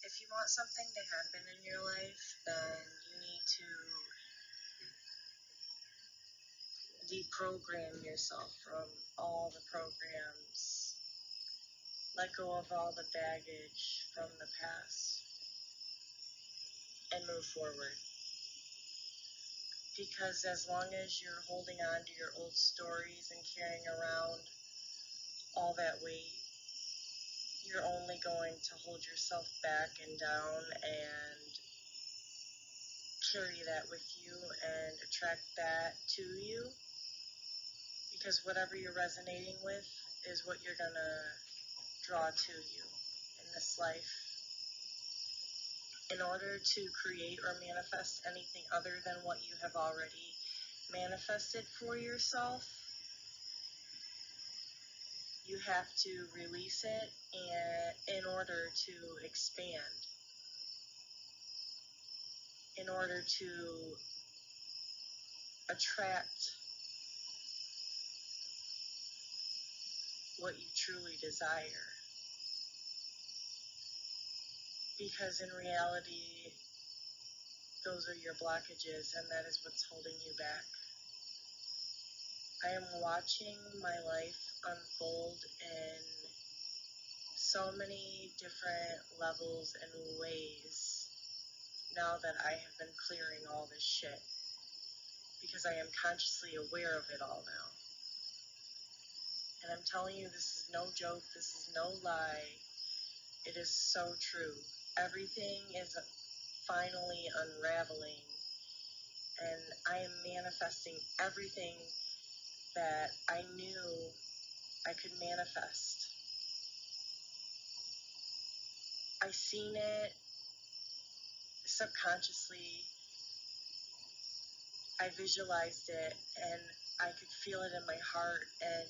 If you want something to happen in your life, then you need to deprogram yourself from all the programs. Let go of all the baggage from the past and move forward. Because as long as you're holding on to your old stories and carrying around all that weight, you're only going to hold yourself back and down and carry that with you and attract that to you. Because whatever you're resonating with is what you're going to draw to you in this life. In order to create or manifest anything other than what you have already manifested for yourself, you have to release it and in order to expand, in order to attract what you truly desire. Because in reality, those are your blockages, and that is what's holding you back. I am watching my life unfold in so many different levels and ways now that I have been clearing all this shit, because I am consciously aware of it all now. And I'm telling you, this is no joke, this is no lie. It is so true. Everything is finally unraveling, and I am manifesting everything that I knew I could manifest. I seen it subconsciously. I visualized it, and I could feel it in my heart, and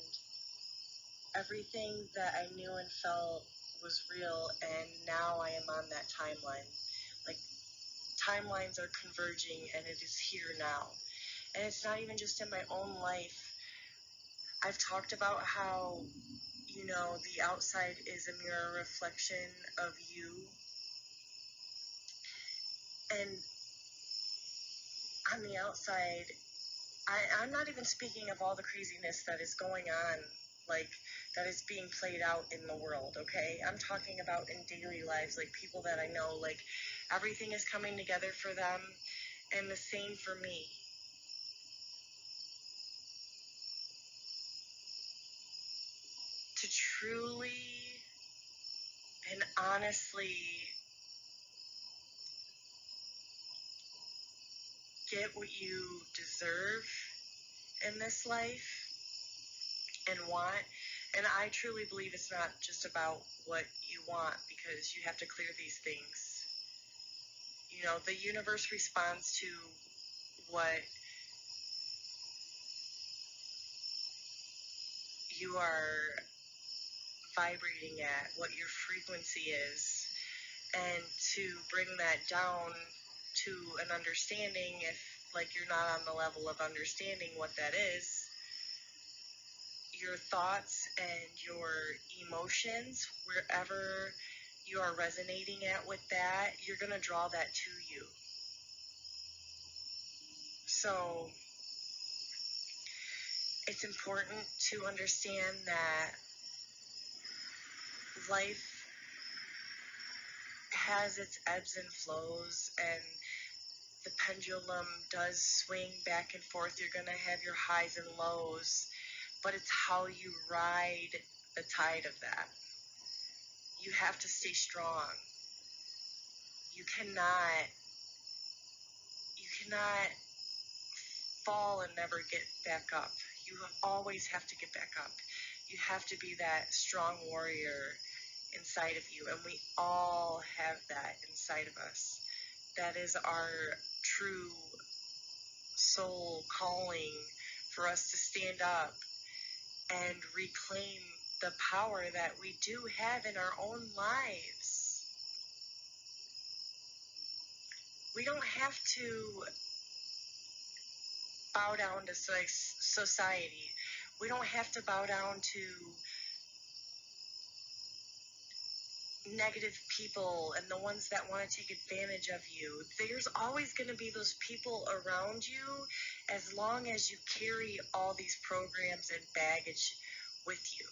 everything that I knew and felt was real, and now I am on that timeline. Like, timelines are converging, and it is here now. And it's not even just in my own life. I've talked about how, the outside is a mirror reflection of you. And on the outside, I'm not even speaking of all the craziness that is going on, like, that is being played out in the world, okay? I'm talking about in daily lives, like, people that I know, like, everything is coming together for them, and the same for me. To truly and honestly get what you deserve in this life and want. And I truly believe it's not just about what you want, because you have to clear these things. The universe responds to what you are vibrating at, what your frequency is. And to bring that down to an understanding, if like you're not on the level of understanding what that is, your thoughts and your emotions, wherever you are resonating at with that, you're going to draw that to you. So it's important to understand that life has its ebbs and flows, and the pendulum does swing back and forth. You're going to have your highs and lows, but it's how you ride the tide of that. You have to stay strong. You cannot fall and never get back up. You always have to get back up. You have to be that strong warrior inside of you, and we all have that inside of us. That is our true soul calling for us to stand up and reclaim the power that we do have in our own lives. We don't have to bow down to society. We don't have to bow down to negative people and the ones that want to take advantage of you. There's always going to be those people around you as long as you carry all these programs and baggage with you.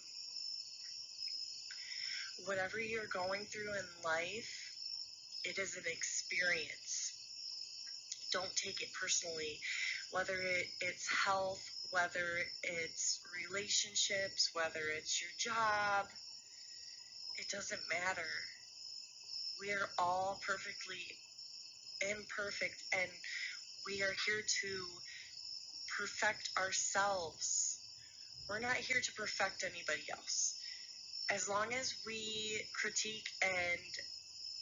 Whatever you're going through in life, it is an experience. Don't take it personally. Whether it's health, whether it's relationships, whether it's your job, it doesn't matter. We are all perfectly imperfect, and we are here to perfect ourselves. We're not here to perfect anybody else. As long as we critique and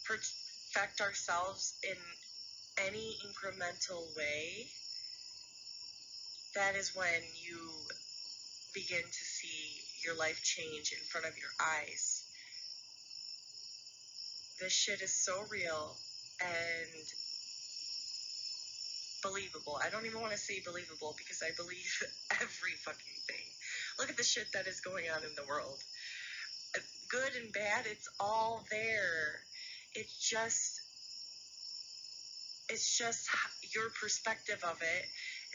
perfect ourselves in any incremental way, that is when you begin to see your life change in front of your eyes. This shit is so real and believable. I don't even want to say believable because I believe every fucking thing. Look at the shit that is going on in the world. Good and bad, it's all there. It's just your perspective of it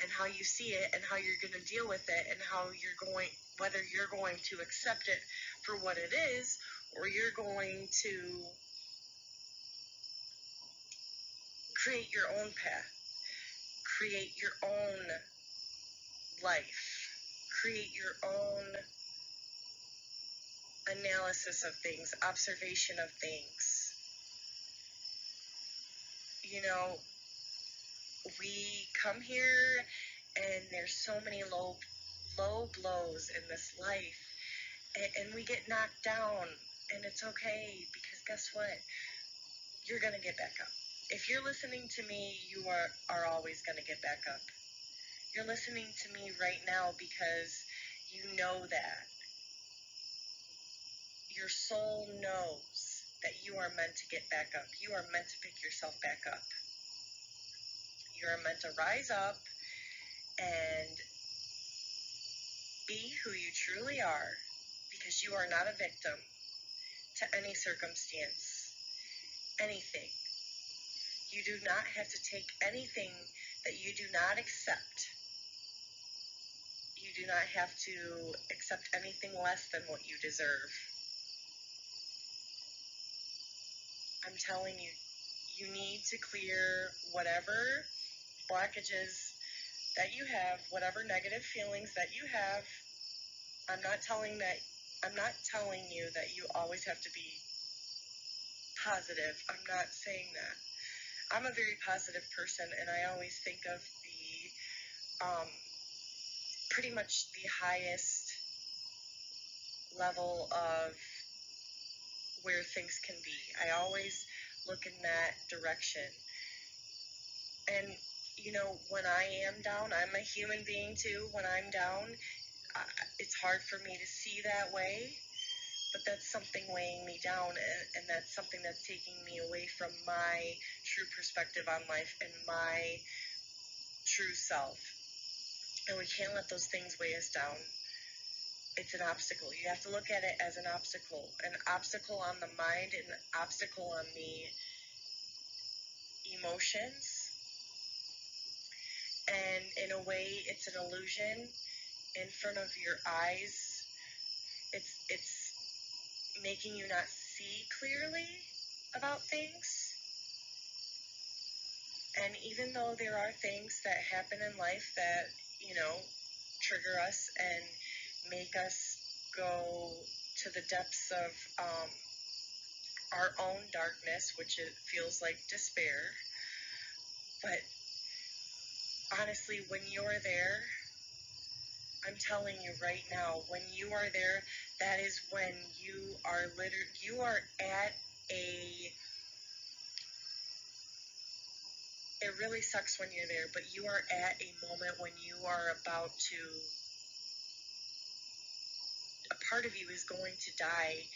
and how you see it and how you're going to deal with it and whether you're going to accept it for what it is or you're going to create your own path, create your own life, create your own analysis of things, observation of things. You know, we come here and there's so many low blows in this life, and we get knocked down, and it's okay, because guess what? You're gonna get back up. If you're listening to me, you are always gonna get back up. You're listening to me right now because you know that. Your soul knows that you are meant to get back up. You are meant to pick yourself back up. You are meant to rise up and be who you truly are, because you are not a victim to any circumstance, anything. You do not have to take anything that you do not accept. You do not have to accept anything less than what you deserve. I'm telling you, you need to clear whatever blockages that you have, whatever negative feelings that you have. I'm not telling you that you always have to be positive. I'm not saying that. I'm a very positive person, and I always think of pretty much the highest level of where things can be. I always look in that direction. And, you know, when I am down, I'm a human being too. When I'm down, it's hard for me to see that way, but that's something weighing me down, and that's something that's taking me away from my true perspective on life and my true self. And we can't let those things weigh us down. It's an obstacle. You have to look at it as an obstacle on the mind, an obstacle on the emotions. And in a way, it's an illusion in front of your eyes. It's making you not see clearly about things. And even though there are things that happen in life that, you know, trigger us and make us go to the depths of our own darkness, which it feels like despair. But honestly, when you're there, I'm telling you right now, when you are there, that is when you are at it really sucks when you're there, but you are at a moment when you are about to, a part of you is going to die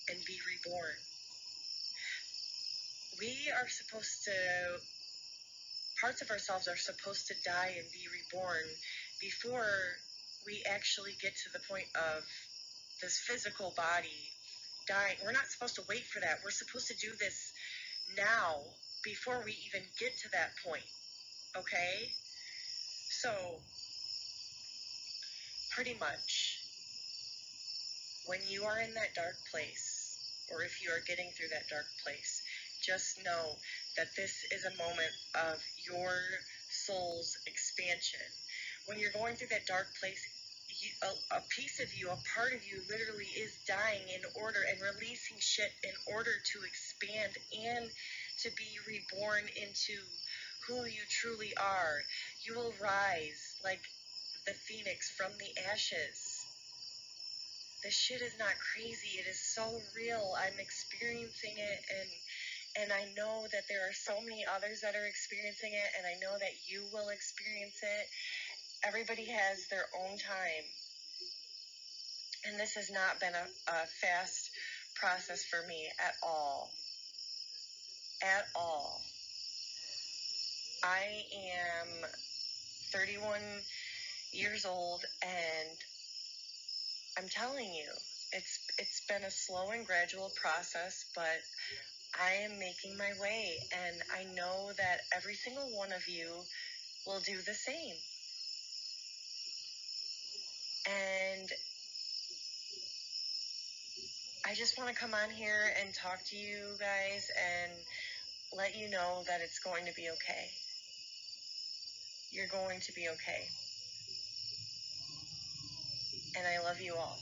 and be reborn. Parts of ourselves are supposed to die and be reborn before we actually get to the point of this physical body dying. We're not supposed to wait for that. We're supposed to do this now before we even get to that point. Okay? So, pretty much, when you are in that dark place, or if you are getting through that dark place, just know that this is a moment of your soul's expansion. When you're going through that dark place, a piece of you, a part of you literally is dying in order and releasing shit in order to expand and to be reborn into who you truly are. You will rise like the phoenix from the ashes. This shit is not crazy. It is so real. I'm experiencing it, and I know that there are so many others that are experiencing it, and I know that you will experience it. Everybody has their own time. And this has not been a fast process for me at all. At all. I am 31 years old, and I'm telling you, it's been a slow and gradual process, but I am making my way, and I know that every single one of you will do the same. And I just want to come on here and talk to you guys and let you know that it's going to be okay. You're going to be okay. And I love you all.